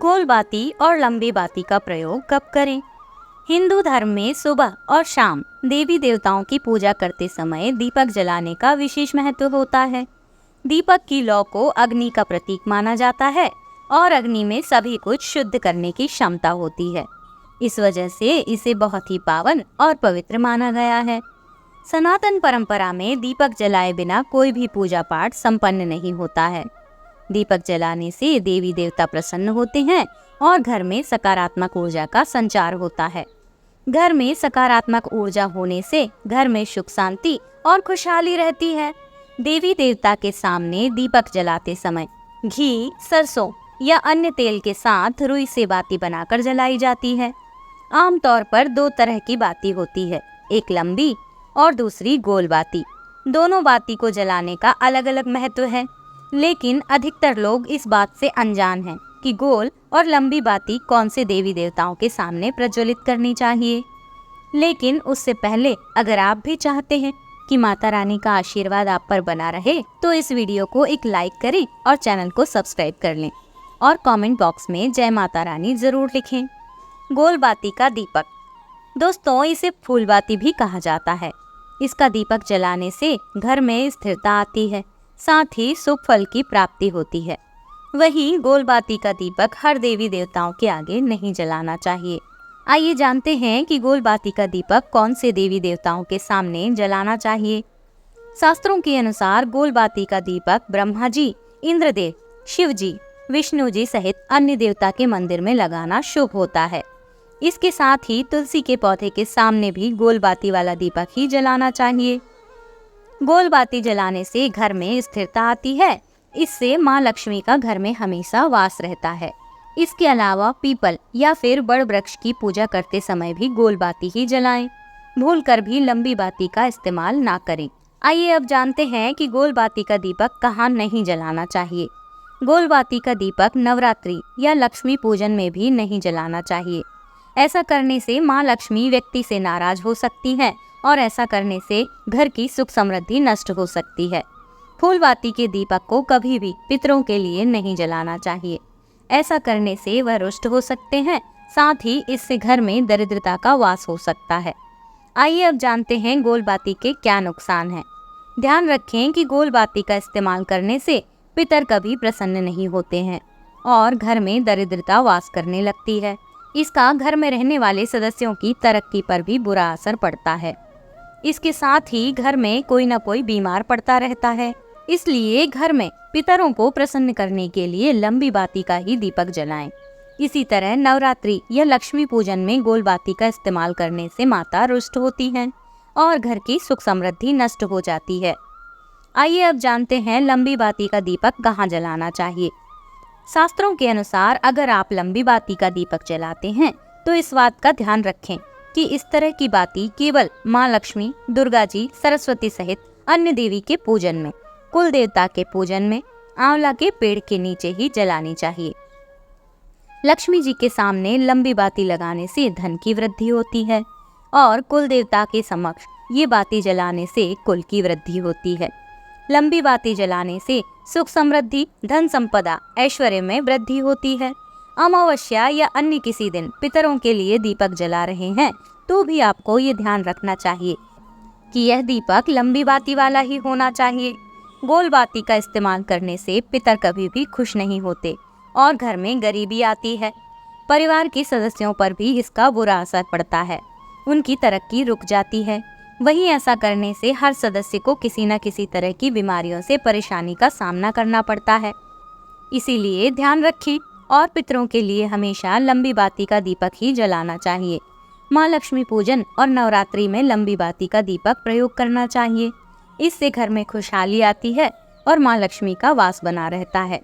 गोल बाती और लंबी बाती का प्रयोग कब करें? हिंदू धर्म में सुबह और शाम देवी देवताओं की पूजा करते समय दीपक जलाने का विशेष महत्व होता है। दीपक की लौ को अग्नि का प्रतीक माना जाता है और अग्नि में सभी कुछ शुद्ध करने की क्षमता होती है। इस वजह से इसे बहुत ही पावन और पवित्र माना गया है। सनातन परंपरा में दीपक जलाए बिना कोई भी पूजा पाठ संपन्न नहीं होता है। दीपक जलाने से देवी देवता प्रसन्न होते हैं और घर में सकारात्मक ऊर्जा का संचार होता है। घर में सकारात्मक ऊर्जा होने से घर में सुख शांति और खुशहाली रहती है। देवी देवता के सामने दीपक जलाते समय घी, सरसों या अन्य तेल के साथ रुई से बाती बनाकर जलाई जाती है। आमतौर पर दो तरह की बाती होती है, एक लंबी और दूसरी गोल बाती। दोनों बाती को जलाने का अलग अलग महत्व है, लेकिन अधिकतर लोग इस बात से अनजान हैं कि गोल और लंबी बाती कौन से देवी देवताओं के सामने प्रज्वलित करनी चाहिए। लेकिन उससे पहले अगर आप भी चाहते हैं कि माता रानी का आशीर्वाद आप पर बना रहे तो इस वीडियो को एक लाइक करें और चैनल को सब्सक्राइब कर लें और कमेंट बॉक्स में जय माता रानी जरूर लिखें। गोल बाती का दीपक, दोस्तों इसे फूल बाती भी कहा जाता है। इसका दीपक जलाने से घर में स्थिरता आती है, साथ ही शुभ फल की प्राप्ति होती है। वहीं गोल बाती का दीपक हर देवी देवताओं के आगे नहीं जलाना चाहिए। आइए जानते हैं कि गोल बाती का दीपक कौन से देवी देवताओं के सामने जलाना चाहिए। शास्त्रों के अनुसार गोल बाती का दीपक ब्रह्मा जी, इंद्रदेव, शिव जी, विष्णु जी सहित अन्य देवता के मंदिर में लगाना शुभ होता है। इसके साथ ही तुलसी के पौधे के सामने भी गोल बाती वाला दीपक ही जलाना चाहिए। गोल बाती जलाने से घर में स्थिरता आती है। इससे माँ लक्ष्मी का घर में हमेशा वास रहता है। इसके अलावा पीपल या फिर बड़ वृक्ष की पूजा करते समय भी गोल बाती ही जलाएं। भूलकर भी लंबी बाती का इस्तेमाल ना करें। आइए अब जानते हैं कि गोल बाती का दीपक कहाँ नहीं जलाना चाहिए। गोल बाती का दीपक नवरात्रि या लक्ष्मी पूजन में भी नहीं जलाना चाहिए। ऐसा करने से माँ लक्ष्मी व्यक्ति से नाराज हो सकती हैं और ऐसा करने से घर की सुख समृद्धि नष्ट हो सकती है। फूल बाती के दीपक को कभी भी पितरों के लिए नहीं जलाना चाहिए। ऐसा करने से वह रुष्ट हो सकते हैं, साथ ही इससे घर में दरिद्रता का वास हो सकता है। आइए अब जानते हैं गोल बाती के क्या नुकसान हैं। ध्यान रखें कि गोल बाती का इस्तेमाल करने से पितर कभी प्रसन्न नहीं होते हैं और घर में दरिद्रता वास करने लगती है। इसका घर में रहने वाले सदस्यों की तरक्की पर भी बुरा असर पड़ता है। इसके साथ ही घर में कोई न कोई बीमार पड़ता रहता है। इसलिए घर में पितरों को प्रसन्न करने के लिए लंबी बाती का ही दीपक जलाएं। इसी तरह नवरात्रि या लक्ष्मी पूजन में गोल बाती का इस्तेमाल करने से माता रुष्ट होती हैं और घर की सुख समृद्धि नष्ट हो जाती है। आइए अब जानते हैं लंबी बाती का दीपक कहाँ जलाना चाहिए। शास्त्रों के अनुसार अगर आप लंबी बाती का दीपक जलाते हैं तो इस बात का ध्यान रखें कि इस तरह की बाती केवल माँ लक्ष्मी, दुर्गा जी, सरस्वती सहित अन्य देवी के पूजन में, कुल देवता के पूजन में, आंवला के पेड़ के नीचे ही जलानी चाहिए। लक्ष्मी जी के सामने लंबी बाती लगाने से धन की वृद्धि होती है और कुल देवता के समक्ष ये बाती जलाने से कुल की वृद्धि होती है। लंबी बाती जलाने से सुख समृद्धि, धन संपदा, ऐश्वर्य में वृद्धि होती है। अमावस्या या अन्य किसी दिन पितरों के लिए दीपक जला रहे हैं तो भी आपको ये ध्यान रखना चाहिए कि यह दीपक लंबी बाती वाला ही होना चाहिए। गोल बाती का इस्तेमाल करने से पितर कभी भी खुश नहीं होते और घर में गरीबी आती है। परिवार के सदस्यों पर भी इसका बुरा असर पड़ता है, उनकी तरक्की रुक जाती है। वहीं ऐसा करने से हर सदस्य को किसी न किसी तरह की बीमारियों से परेशानी का सामना करना पड़ता है। इसीलिए ध्यान रखें और पितरों के लिए हमेशा लंबी बाती का दीपक ही जलाना चाहिए। माँ लक्ष्मी पूजन और नवरात्रि में लंबी बाती का दीपक प्रयोग करना चाहिए। इससे घर में खुशहाली आती है और माँ लक्ष्मी का वास बना रहता है।